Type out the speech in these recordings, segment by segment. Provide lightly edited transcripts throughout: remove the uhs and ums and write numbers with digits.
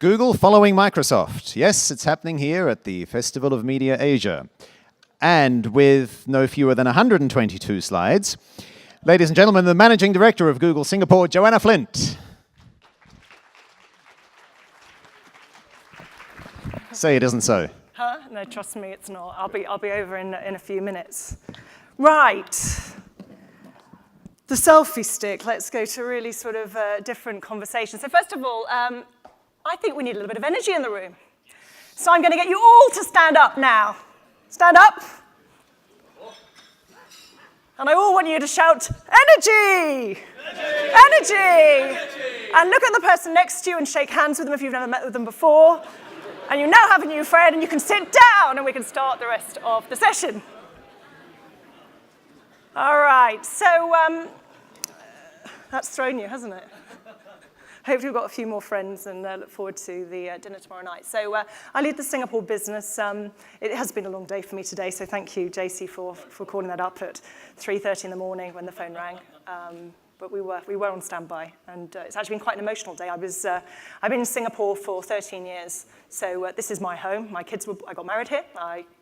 Google following Microsoft. Yes, it's happening here at the Festival of Media Asia. And with no fewer than 122 slides, ladies and gentlemen, the Managing Director of Google Singapore, Joanna Flint. Say it isn't so. Huh? No, trust me, it's not. I'll be over in a few minutes. Right. The selfie stick. Let's go to a really sort of different conversation. So first of all, I think we need a little bit of energy in the room. So I'm going to get you all to stand up now. Stand up. And I all want you to shout, energy! Energy! Energy! And look at the person next to you and shake hands with them if you've never met with them before. And you now have a new friend and you can sit down and we can start the rest of the session. All right, so that's thrown you, hasn't it? Hopefully we've got a few more friends and look forward to the dinner tomorrow night. So I lead the Singapore business. It has been a long day for me today, so thank you, JC, for calling that up at 3:30 in the morning when the phone rang. But we were on standby, and it's actually been quite an emotional day. I've been in Singapore for 13 years, so this is my home. I got married here.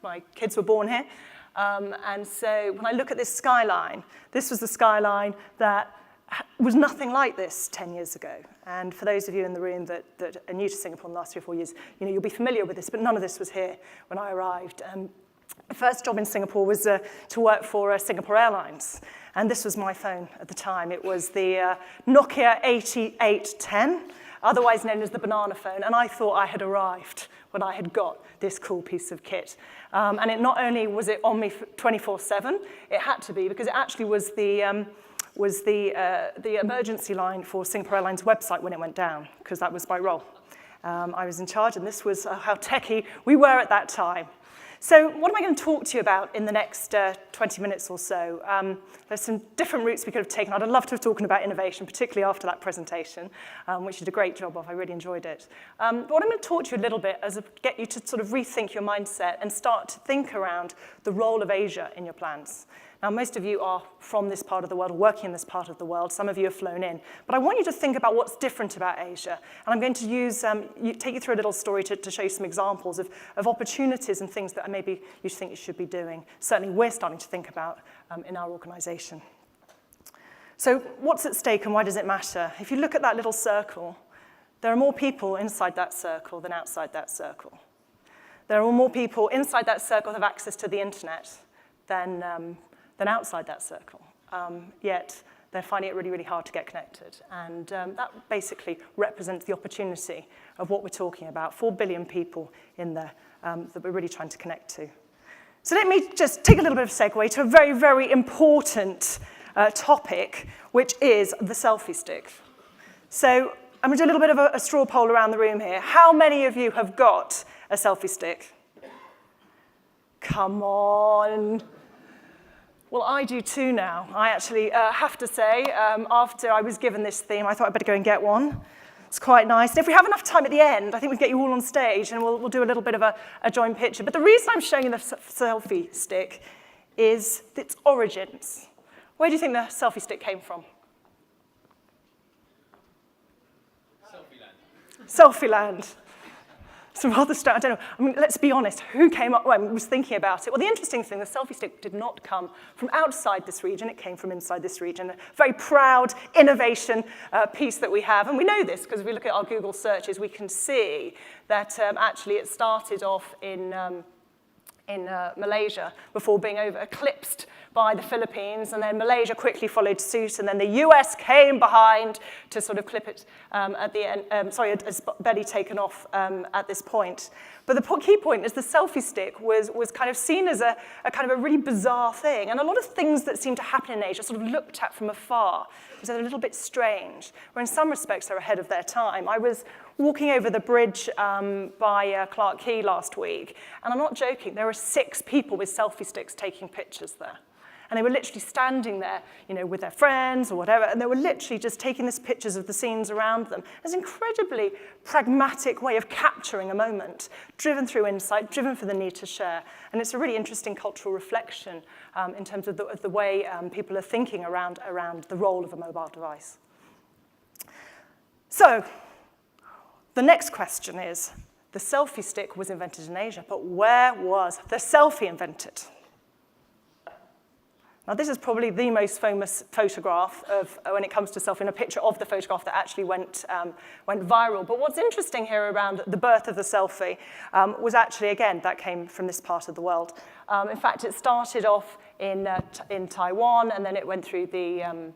My kids were born here. And so when I look at this skyline, this was the skyline that was nothing like this 10 years ago. And for those of you in the room that are new to Singapore in the last 3 or 4 years, you'll be familiar with this, but none of this was here when I arrived. The first job in Singapore was to work for Singapore Airlines. And this was my phone at the time. It was the Nokia 8810, otherwise known as the banana phone. And I thought I had arrived when I had got this cool piece of kit. And it not only was it on me 24/7, it had to be, because it actually was the emergency line for Singapore Airlines website when it went down, because that was my role. I was in charge, and this was how techie we were at that time. So what am I going to talk to you about in the next 20 minutes or so? There's some different routes we could have taken. I'd love to have talked about innovation, particularly after that presentation, which you did a great job of. I really enjoyed it. But what I'm going to talk to you a little bit is get you to sort of rethink your mindset and start to think around the role of Asia in your plans. Now, most of you are from this part of the world, or working in this part of the world. Some of you have flown in. But I want you to think about what's different about Asia. And I'm going to take you through a little story to show you some examples of opportunities and things that maybe you think you should be doing. Certainly, we're starting to think about in our organization. So what's at stake and why does it matter? If you look at that little circle, there are more people inside that circle than outside that circle. There are more people inside that circle who have access to the internet than outside that circle. Yet they're finding it really, really hard to get connected. And that basically represents the opportunity of what we're talking about, 4 billion people in there that we're really trying to connect to. So let me just take a little bit of a segue to a very, very important topic, which is the selfie stick. So I'm going to do a little bit of a straw poll around the room here. How many of you have got a selfie stick? Come on. Well, I do too now. I actually have to say, after I was given this theme, I thought I'd better go and get one. It's quite nice. And if we have enough time at the end, I think we can get you all on stage and we'll do a little bit of a joint picture. But the reason I'm showing you the selfie stick is its origins. Where do you think the selfie stick came from? Selfie land. Selfie land. So rather I don't know. I mean, let's be honest. Who came up? Well, was thinking about it? Well, the interesting thing, the selfie stick did not come from outside this region. It came from inside this region. A very proud innovation piece that we have, and we know this because if we look at our Google searches, we can see that actually it started off in Malaysia before being eclipsed by the Philippines, and then Malaysia quickly followed suit, and then the US came behind to sort of clip it at the end, it's barely taken off at this point. But the key point is the selfie stick was kind of seen as a kind of a really bizarre thing, and a lot of things that seem to happen in Asia sort of looked at from afar because they're a little bit strange, where in some respects they're ahead of their time. I was walking over the bridge by Clark Quay last week, and I'm not joking, there were 6 people with selfie sticks taking pictures there. And they were literally standing there, with their friends or whatever, and they were literally just taking these pictures of the scenes around them. It's an incredibly pragmatic way of capturing a moment, driven through insight, driven for the need to share. And it's a really interesting cultural reflection in terms of the way people are thinking around the role of a mobile device. So The next question is, the selfie stick was invented in Asia, but where was the selfie invented? Now, this is probably the most famous photograph of, when it comes to selfie, and a picture of the photograph that actually went viral. But what's interesting here around the birth of the selfie was actually, again, that came from this part of the world. In fact, it started off in Taiwan, and then it went through the,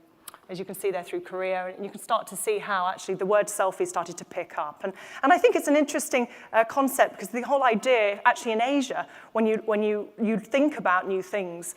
as you can see there, through Korea, and you can start to see how actually the word selfie started to pick up. And I think it's an interesting concept, because the whole idea, actually in Asia, when you think about new things,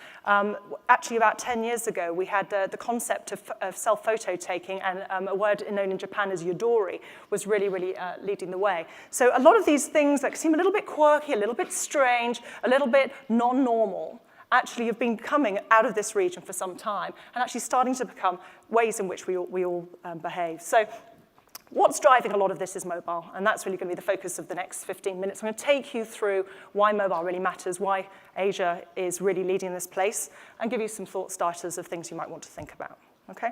actually about 10 years ago, we had the concept of self-photo taking, and a word known in Japan as yodori was really, really leading the way. So a lot of these things that seem a little bit quirky, a little bit strange, a little bit non-normal, actually have been coming out of this region for some time and actually starting to become ways in which we all behave. So what's driving a lot of this is mobile, and that's really going to be the focus of the next 15 minutes. I'm going to take you through why mobile really matters, why Asia is really leading this place, and give you some thought starters of things you might want to think about, okay?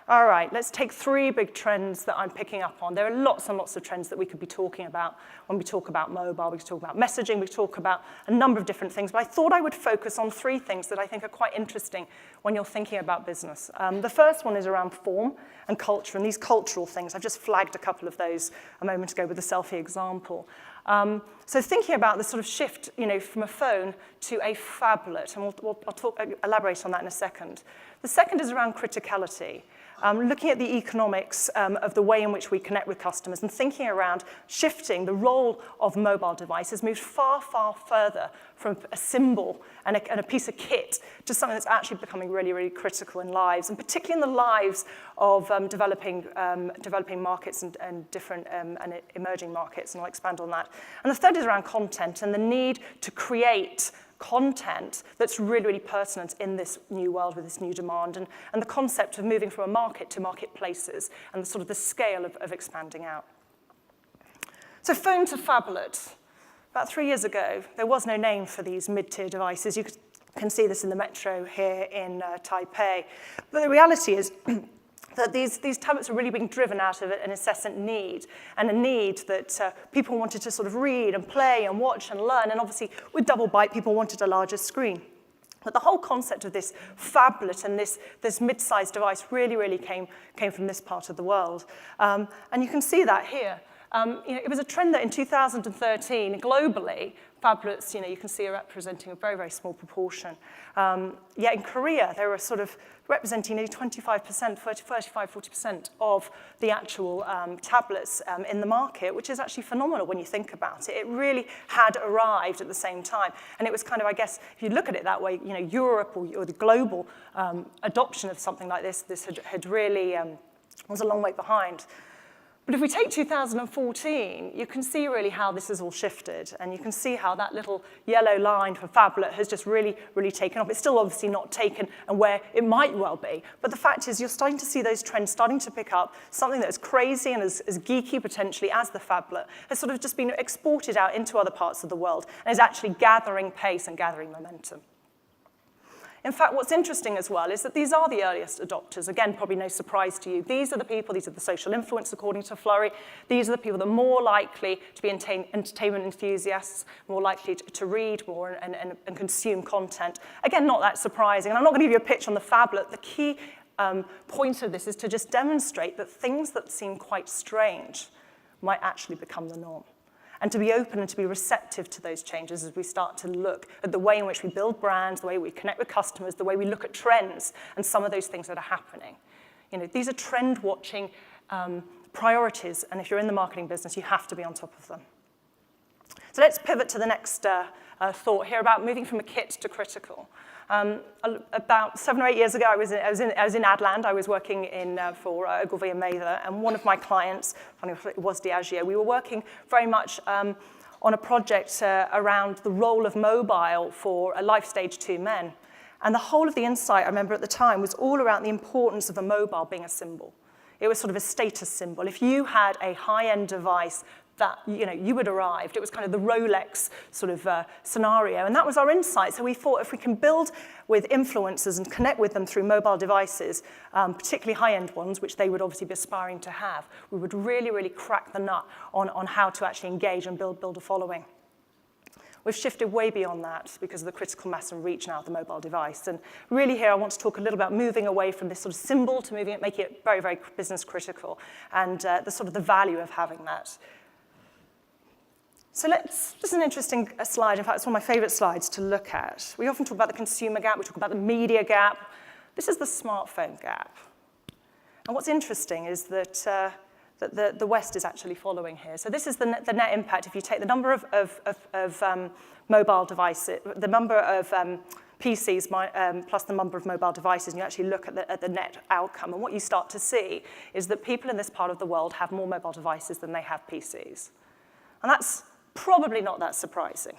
All right, let's take 3 big trends that I'm picking up on. There are lots and lots of trends that we could be talking about when we talk about mobile. We could talk about messaging. We could talk about a number of different things. But I thought I would focus on 3 things that I think are quite interesting when you're thinking about business. The first one is around form and culture, and these cultural things. I've just flagged a couple of those a moment ago with the selfie example. So thinking about the sort of shift, from a phone to a phablet, and I'll elaborate on that in a second. The second is around criticality. Looking at the economics of the way in which we connect with customers and thinking around shifting the role of mobile devices moved far, far further from a symbol and a piece of kit to something that's actually becoming really, really critical in lives, and particularly in the lives of developing markets and different and emerging markets, and I'll expand on that. And the third is around content and the need to create content that's really, really pertinent in this new world with this new demand, and the concept of moving from a market to marketplaces and the sort of the scale of expanding out. So phone to phablet. About 3 years ago, there was no name for these mid-tier devices. You can see this in the metro here in Taipei. But the reality is that these tablets are really being driven out of an incessant need, and a need that people wanted to sort of read and play and watch and learn, and obviously with Double Byte, people wanted a larger screen. But the whole concept of this phablet and this mid-sized device really, really came from this part of the world. And you can see that here. It was a trend that in 2013, globally, phablets, you can see are representing a very, very small proportion. Yet in Korea, they were sort of representing nearly 25%, 35, 40% of the actual tablets in the market, which is actually phenomenal when you think about it. It really had arrived at the same time. And it was kind of, I guess, if you look at it that way, Europe or the global adoption of something like this had really was a long way behind. But if we take 2014, you can see really how this has all shifted, and you can see how that little yellow line for phablet has just really, really taken off. It's still obviously not taken and where it might well be, but the fact is you're starting to see those trends starting to pick up. Something that is crazy and as geeky potentially as the phablet has sort of just been exported out into other parts of the world and is actually gathering pace and gathering momentum. In fact, what's interesting as well is that these are the earliest adopters. Again, probably no surprise to you. These are the people, these are the social influence, according to Flurry. These are the people that are more likely to be entertainment enthusiasts, more likely to read more and consume content. Again, not that surprising. And I'm not going to give you a pitch on the phablet. The key point of this is to just demonstrate that things that seem quite strange might actually become the norm, and to be open and to be receptive to those changes as we start to look at the way in which we build brands, the way we connect with customers, the way we look at trends, and some of those things that are happening. These are trend-watching priorities, and if you're in the marketing business, you have to be on top of them. So let's pivot to the next thought here about moving from a kit to critical. About 7 or 8 years ago, I was in Adland. I was working for Ogilvy and Mather, and one of my clients, funny enough, it was Diageo. We were working very much on a project around the role of mobile for a life stage 2 men. And the whole of the insight, I remember at the time, was all around the importance of a mobile being a symbol. It was sort of a status symbol. If you had a high-end device, that you had arrived. It was kind of the Rolex sort of scenario, and that was our insight. So we thought if we can build with influencers and connect with them through mobile devices, particularly high-end ones, which they would obviously be aspiring to have, we would really, really crack the nut on how to actually engage and build a following. We've shifted way beyond that because of the critical mass and reach now of the mobile device. And really here I want to talk a little about moving away from this sort of symbol to making it very, very business critical, and the sort of the value of having that. So this is an interesting slide. In fact, it's one of my favorite slides to look at. We often talk about the consumer gap, we talk about the media gap. This is the smartphone gap. And what's interesting is that the West is actually following here. So this is the net impact. If you take the number of mobile devices, the number of PCs plus the number of mobile devices, and you actually look at the net outcome, and what you start to see is that people in this part of the world have more mobile devices than they have PCs. And that's probably not that surprising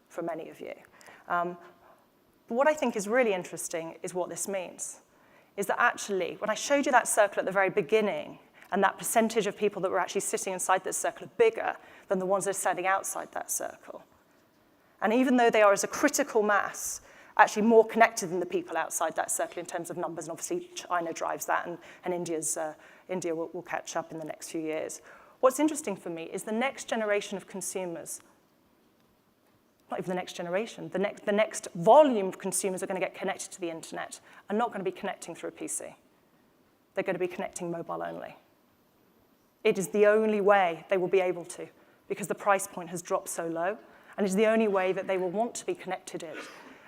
for many of you. But what I think is really interesting is what this means, is that actually, when I showed you that circle at the very beginning, and that percentage of people that were actually sitting inside this circle are bigger than the ones that are standing outside that circle. And even though they are as a critical mass, actually more connected than the people outside that circle in terms of numbers, and obviously China drives that, and India will catch up in the next few years. What's interesting for me is the next generation of consumers, not even the next generation, the next volume of consumers are going to get connected to the internet are not going to be connecting through a PC. They're going to be connecting mobile only. It is the only way they will be able to, because the price point has dropped so low, and it's the only way that they will want to be connected in.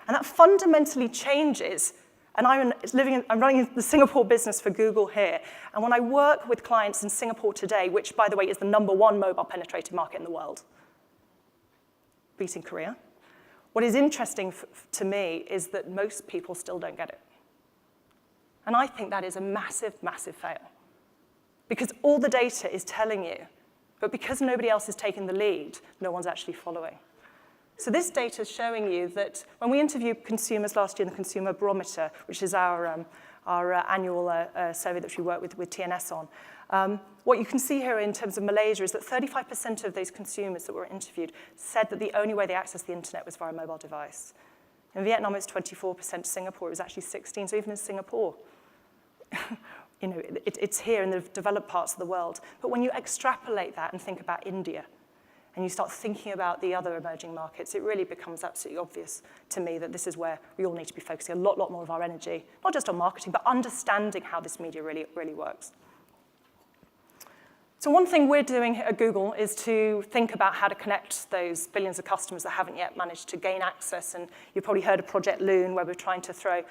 And that fundamentally changes. And I'm running the Singapore business for Google here. And when I work with clients in Singapore today, which, by the way, is the #1 mobile penetrated market in the world, beating Korea, what is interesting to me is that most people still don't get it. And I think that is a massive, massive fail. Because all the data is telling you, but because nobody else is taking the lead, no one's actually following. So this data is showing you that when we interviewed consumers last year in the Consumer Barometer, which is our annual survey that we work with TNS on, what you can see here in terms of Malaysia is that 35% of those consumers that were interviewed said that the only way they accessed the internet was via a mobile device. In Vietnam, it's 24%. Singapore, it was actually 16%. So even in Singapore, it's here in the developed parts of the world. But when you extrapolate that and think about India, and you start thinking about the other emerging markets, it really becomes absolutely obvious to me that this is where we all need to be focusing a lot more of our energy, not just on marketing, but understanding how this media really works. So one thing we're doing at Google is to think about how to connect those billions of customers that haven't yet managed to gain access. And you've probably heard of Project Loon, where we're trying to throw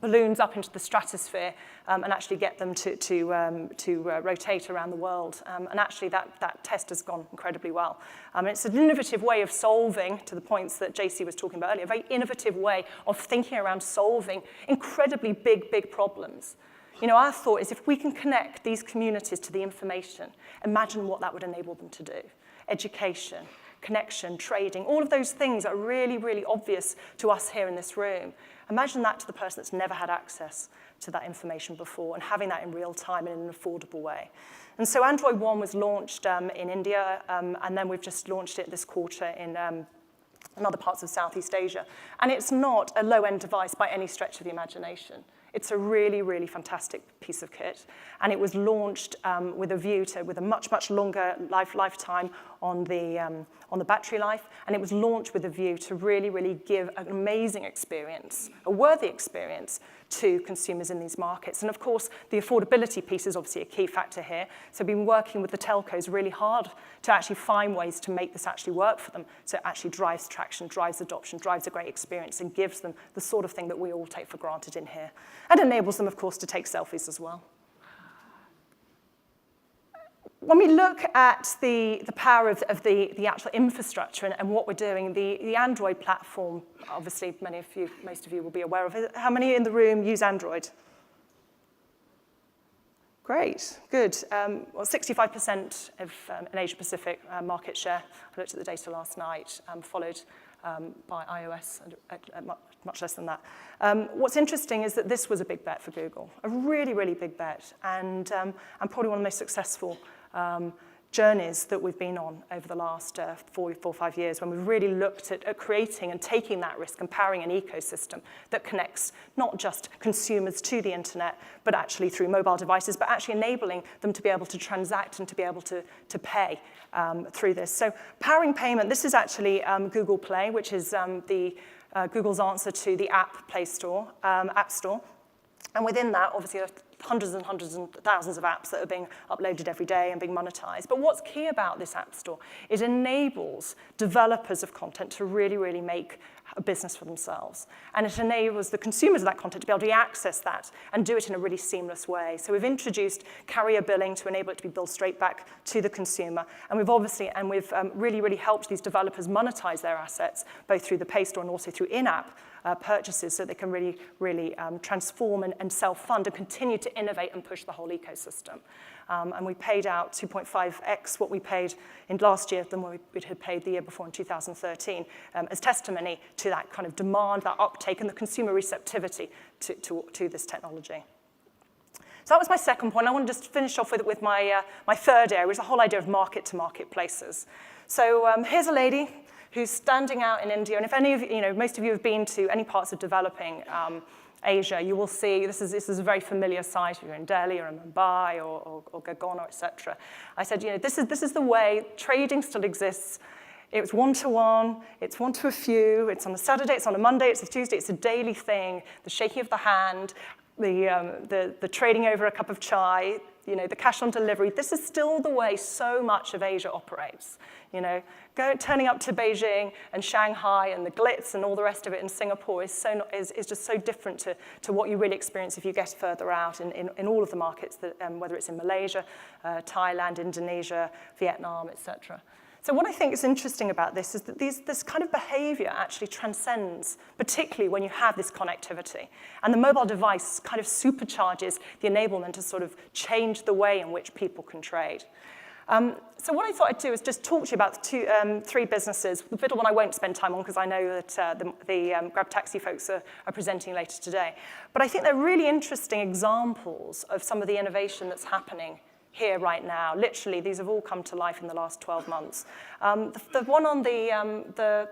balloons up into the stratosphere and actually get them to rotate around the world. And actually, that test has gone incredibly well. It's an innovative way of solving, to the points that JC was talking about earlier, a very innovative way of thinking around solving incredibly big problems. Our thought is if we can connect these communities to the information, imagine what that would enable them to do. Education, connection, trading, all of those things are really obvious to us here in this room. Imagine that to the person that's never had access to that information before, and having that in real time in an affordable way. And so Android One was launched in India, and then we've just launched it this quarter in other parts of Southeast Asia. And it's not a low-end device by any stretch of the imagination. It's a really fantastic piece of kit. And it was launched with a much longer lifetime on the battery life. And it was launched with a view to really give an amazing experience, a worthy experience, to consumers in these markets. And of course, the affordability piece is obviously a key factor here. So we've been working with the telcos really hard to actually find ways to make this actually work for them. So it actually drives traction, drives adoption, drives a great experience, and gives them the sort of thing that we all take for granted in here. And enables them, of course, to take selfies as well. When we look at the power of the actual infrastructure and what we're doing, the Android platform, obviously most of you will be aware of it. How many in the room use Android? Great, good. 65% of an Asia-Pacific market share. I looked at the data last night, followed by iOS at much less than that. What's interesting is that this was a big bet for Google, a really big bet, and probably one of the most successful journeys that we've been on over the last 4 or 5 years, when we've really looked at creating and taking that risk and powering an ecosystem that connects not just consumers to the internet, but actually through mobile devices, but actually enabling them to be able to transact and to be able to pay through this. So powering payment, this is actually Google Play, which is Google's answer to the App Store. And within that, obviously, there are hundreds and hundreds and thousands of apps that are being uploaded every day and being monetized. But what's key about this App Store is it enables developers of content to really, really make a business for themselves. And it enables the consumers of that content to be able to access that and do it in a really seamless way. So we've introduced carrier billing to enable it to be billed straight back to the consumer. And we've really, really helped these developers monetize their assets, both through the Pay Store and also through in-app purchases, so they can really, really transform and self-fund and continue to innovate and push the whole ecosystem. And we paid out 2.5x what we paid in last year than what we had paid the year before in 2013, as testimony to that kind of demand, that uptake, and the consumer receptivity to this technology. So that was my second point. I want to just finish off with my third area, which is the whole idea of market-to-market places. So here's a lady who's standing out in India, and if any of you, most of you have been to any parts of developing Asia, you will see this is a very familiar site. If you're in Delhi or in Mumbai or Gurgaon, etc. I said, this is the way trading still exists. It's one-to-one, it's one to a few, it's on a Saturday, it's on a Monday, it's a Tuesday, it's a daily thing, the shaking of the hand, the trading over a cup of chai, the cash on delivery. This is still the way so much of Asia operates. Turning up to Beijing and Shanghai and the glitz and all the rest of it in Singapore is just so different to what you really experience if you get further out in all of the markets, whether it's in Malaysia, Thailand, Indonesia, Vietnam, etc. So what I think is interesting about this is that this kind of behavior actually transcends, particularly when you have this connectivity. And the mobile device kind of supercharges the enablement to sort of change the way in which people can trade. So what I thought I'd do is just talk to you about three businesses. The middle one I won't spend time on because I know that the Grab Taxi folks are presenting later today. But I think they're really interesting examples of some of the innovation that's happening here right now. Literally, these have all come to life in the last 12 months. The one on the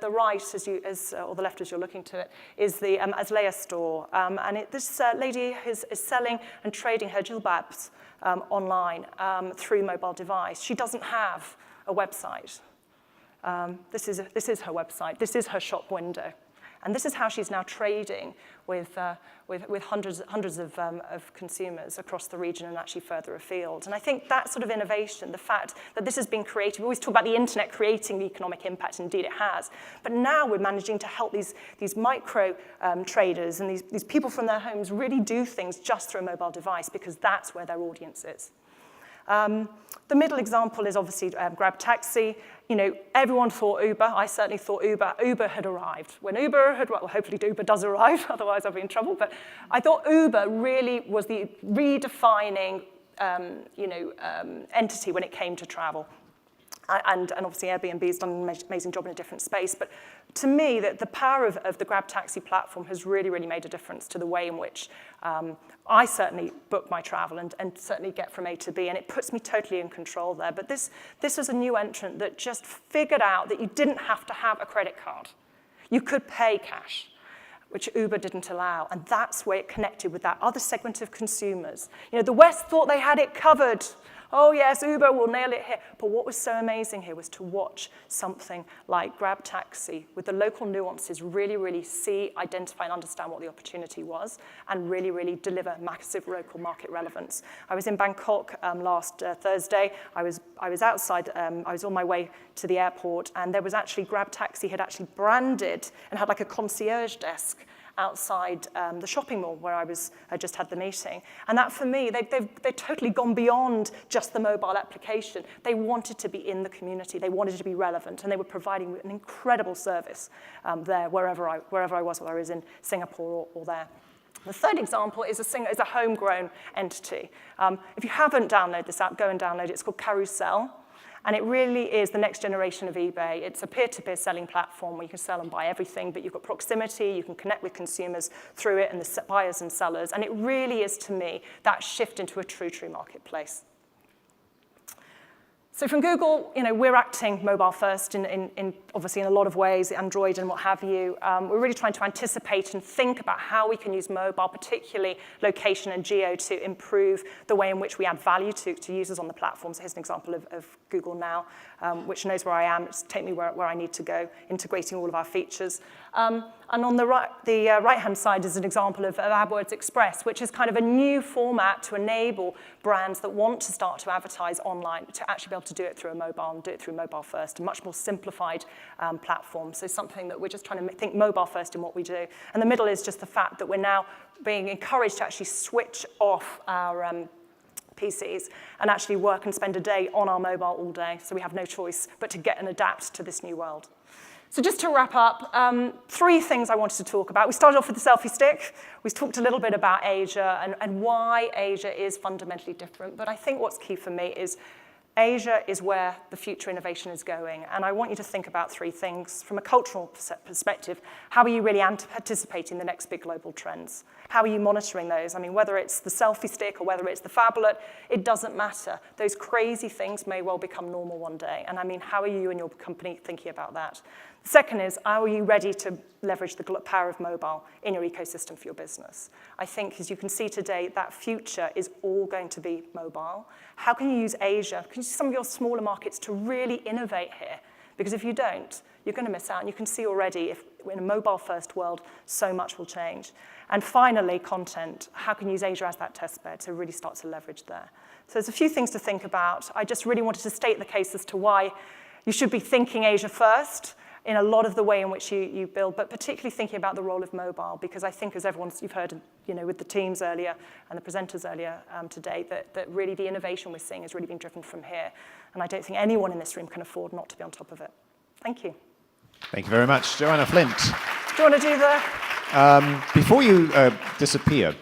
right, or the left as you're looking to it, is the Azalea store. This lady is selling and trading her jilbabs online through mobile device. She doesn't have a website. This is her website. This is her shop window. And this is how she's now trading with hundreds of consumers across the region and actually further afield. And I think that sort of innovation, the fact that this has been created, we always talk about the internet creating the economic impact, indeed it has, but now we're managing to help these micro traders and these people from their homes really do things just through a mobile device because that's where their audience is. The middle example is obviously Grab Taxi. Everyone thought Uber. I certainly thought Uber. Uber had arrived. When Uber had, well, hopefully Uber does arrive, otherwise I'll be in trouble. But I thought Uber really was the redefining, entity when it came to travel. And obviously Airbnb has done an amazing job in a different space. But to me, the power of the Grab Taxi platform has really, really made a difference to the way in which I certainly book my travel and certainly get from A to B. And it puts me totally in control there. But this was a new entrant that just figured out that you didn't have to have a credit card. You could pay cash, which Uber didn't allow. And that's where it connected with that other segment of consumers. The West thought they had it covered. Oh, yes, Uber will nail it here. But what was so amazing here was to watch something like Grab Taxi with the local nuances really, really see, identify, and understand what the opportunity was and really, really deliver massive local market relevance. I was in Bangkok last Thursday. I was outside. I was on my way to the airport, and there was actually Grab Taxi had actually branded and had like a concierge desk outside the shopping mall where I just had the meeting. And that, for me, they've totally gone beyond just the mobile application. They wanted to be in the community. They wanted to be relevant, and they were providing an incredible service there, wherever I was, whether I was in Singapore or there. The third example is a homegrown entity. If you haven't downloaded this app, go and download it. It's called Carousel. And it really is the next generation of eBay. It's a peer-to-peer selling platform where you can sell and buy everything, but you've got proximity, you can connect with consumers through it and the buyers and sellers. And it really is, to me, that shift into a true marketplace. So from Google, we're acting mobile first in obviously in a lot of ways, Android and what have you. We're really trying to anticipate and think about how we can use mobile, particularly location and geo, to improve the way in which we add value to users on the platform. So here's an example of Google Now, which knows where I am. It's take me where I need to go, integrating all of our features. And on the right-hand side is an example of AdWords Express, which is kind of a new format to enable brands that want to start to advertise online to actually be able to do it through a mobile and do it through mobile first, a much more simplified platform. So something that we're just trying to think mobile first in what we do. And the middle is just the fact that we're now being encouraged to actually switch off our PCs and actually work and spend a day on our mobile all day. So we have no choice but to get and adapt to this new world. So just to wrap up, 3 things I wanted to talk about. We started off with the selfie stick. We talked a little bit about Asia and why Asia is fundamentally different. But I think what's key for me is Asia is where the future innovation is going. And I want you to think about 3 things. From a cultural perspective, how are you really anticipating the next big global trends? How are you monitoring those? I mean, whether it's the selfie stick or whether it's the phablet, it doesn't matter. Those crazy things may well become normal one day. And I mean, how are you and your company thinking about that? The second is, how are you ready to leverage the power of mobile in your ecosystem for your business? I think, as you can see today, that future is all going to be mobile. How can you use Asia, can you use some of your smaller markets to really innovate here? Because if you don't, you're going to miss out. And you can see already, if in a mobile-first world, so much will change. And finally, content. How can you use Asia as that test bed to really start to leverage there? So there's a few things to think about. I just really wanted to state the case as to why you should be thinking Asia first in a lot of the way in which you build, but particularly thinking about the role of mobile, because I think, as you've heard, with the teams earlier and the presenters earlier today, that really the innovation we're seeing has really been driven from here. And I don't think anyone in this room can afford not to be on top of it. Thank you. Thank you very much, Joanna Flint. Do you want to do the... Before you disappear,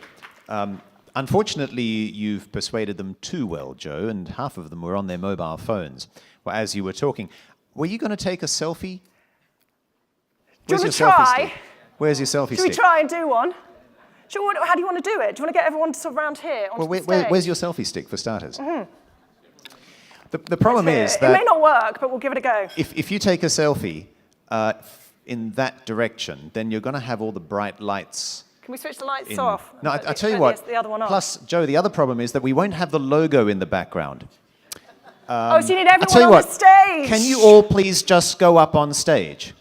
unfortunately, you've persuaded them too well, Joe, and half of them were on their mobile phones as you were talking. Were you going to take a selfie? Do you want to try? Where's your selfie stick? Should we try and do one? How do you want to do it? Do you want to get everyone sort of around here onto the stage? Where's your selfie stick, for starters? Mm-hmm. The problem is that... It may not work, but we'll give it a go. If you take a selfie in that direction, then you're going to have all the bright lights. Can we switch the lights off? No, I tell you what. The other one off. Plus, Joe, the other problem is that we won't have the logo in the background. So you need everyone on the stage. Can you all please just go up on stage?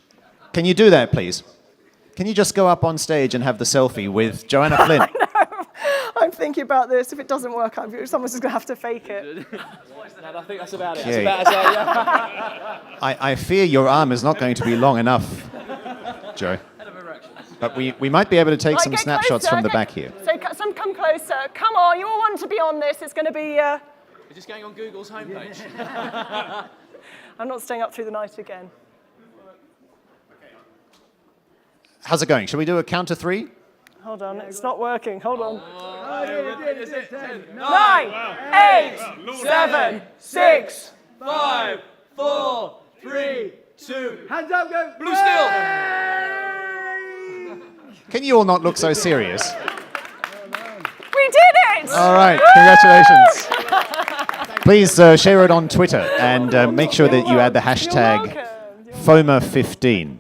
Can you do that, please? Can you just go up on stage and have the selfie with Joanna Flint? I know. I'm thinking about this. If it doesn't work, someone's just going to have to fake it. I think that's about it. Yeah. That's about it. I fear your arm is not going to be long enough, Joe. But we might be able to take some snapshots from the back here. So some come closer. Come on, you all want to be on this. It's going to be... We're just going on Google's homepage. I'm not staying up through the night again. How's it going? Shall we do a count to 3? Hold on, it's not working. Hold on. 9, 8, 7, 6, 5, 4, 3, 2. Hands up, go. Blue still. Can you all not look so serious? We did it! All right, congratulations. Please share it on Twitter and make sure that you add the hashtag FOMA15.